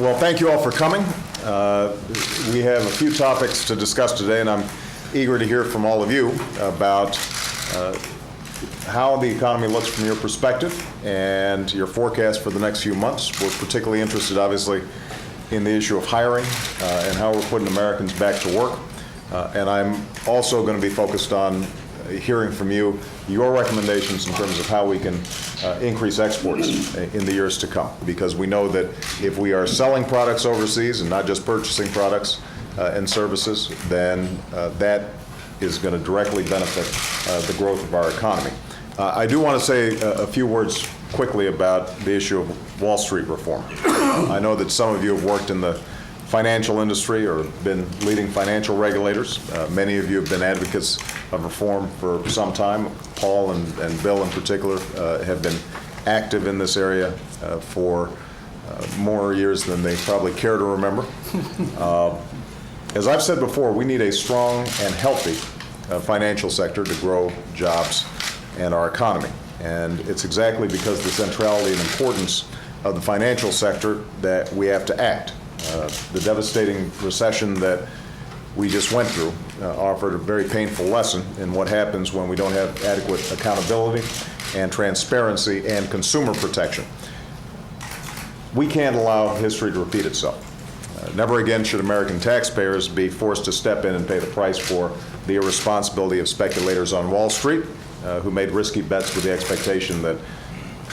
Well, thank you all for coming. We have a few topics to discuss today, and I'm eager to hear from all of you about how the economy looks from your perspective and your forecast for the next few months. We're particularly interested, obviously, in the issue of hiring and how we're putting Americans back to work. And I'm also going to be focused on hearing from you your recommendations in terms of how we can increase exports in the years to come, because we know that if we are selling products overseas and not just purchasing products and services, then that is going to directly benefit the growth of our economy. I do want to say a few words quickly about the issue of Wall Street reform. I know that some of you have worked in the financial industry or been leading financial regulators. Many of you have been advocates of reform for some time. Paul and Bill in particular have been active in this area for more years than they probably care to remember. As I've said before, we need a strong and healthy financial sector to grow jobs and our economy. And it's exactly because of the centrality and importance of the financial sector that we have to act. The devastating recession that we just went through offered a very painful lesson in what happens when we don't have adequate accountability and transparency and consumer protection. We can't allow history to repeat itself. Never again should American taxpayers be forced to step in and pay the price for the irresponsibility of speculators on Wall Street who made risky bets with the expectation that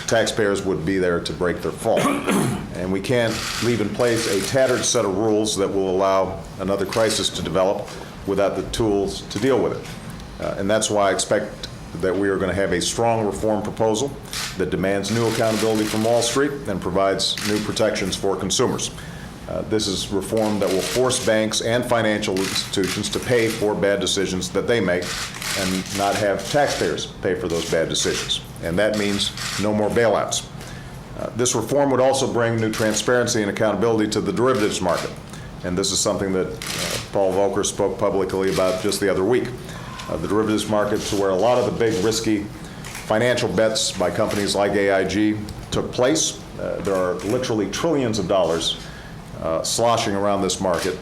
taxpayers would be there to break their fall. And we can't leave in place a tattered set of rules that will allow another crisis to develop without the tools to deal with it. And that's why I expect that we are going to have a strong reform proposal that demands new accountability from Wall Street and provides new protections for consumers. This is reform that will force banks and financial institutions to pay for bad decisions that they make and not have taxpayers pay for those bad decisions. And that means no more bailouts. This reform would also bring new transparency and accountability to the derivatives market. And this is something that Paul Volcker spoke publicly about just the other week. The derivatives market is where a lot of the big risky financial bets by companies like AIG took place. There are literally trillions of dollars sloshing around this market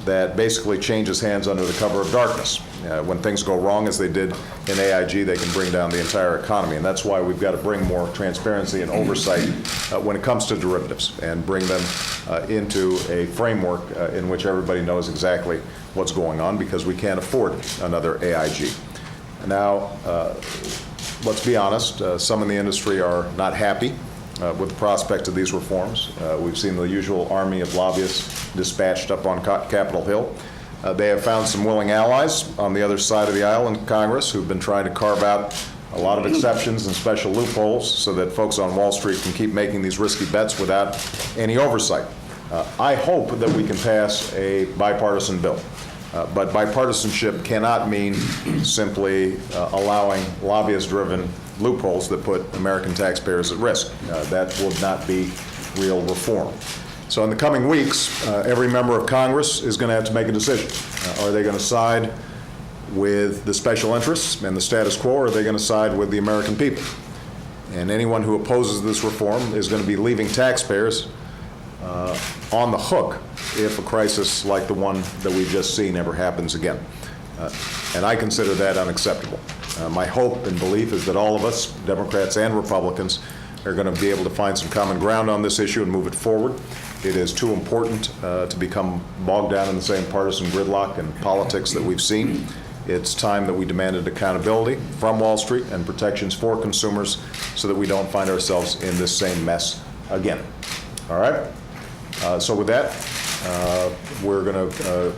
that basically changes hands under the cover of darkness. When things go wrong, as they did in AIG, they can bring down the entire economy. And that's why we've got to bring more transparency and oversight when it comes to derivatives and bring them into a framework in which everybody knows exactly what's going on, because we can't afford another AIG. Now, let's be honest, some in the industry are not happy with the prospect of these reforms. We've seen the usual army of lobbyists dispatched up on Capitol Hill. They have found some willing allies on the other side of the aisle in Congress who've been trying to carve out a lot of exceptions and special loopholes so that folks on Wall Street can keep making these risky bets without any oversight. I hope that we can pass a bipartisan bill. But bipartisanship cannot mean simply allowing lobbyist-driven loopholes that put American taxpayers at risk. That would not be real reform. So in the coming weeks, every member of Congress is going to have to make a decision. Are they going to side with the special interests and the status quo, or are they going to side with the American people? And anyone who opposes this reform is going to be leaving taxpayers on the hook if a crisis like the one that we've just seen ever happens again. And I consider that unacceptable. My hope and belief is that all of us, Democrats and Republicans, are going to be able to find some common ground on this issue and move it forward. It is too important to become bogged down in the same partisan gridlock and politics that we've seen. It's time that we demanded accountability from Wall Street and protections for consumers so that we don't find ourselves in this same mess again. All right? So with that, we're going to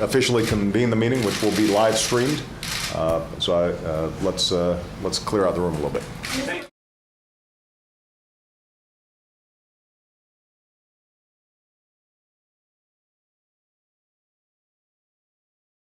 officially convene the meeting, which will be live streamed. Let's clear out the room a little bit.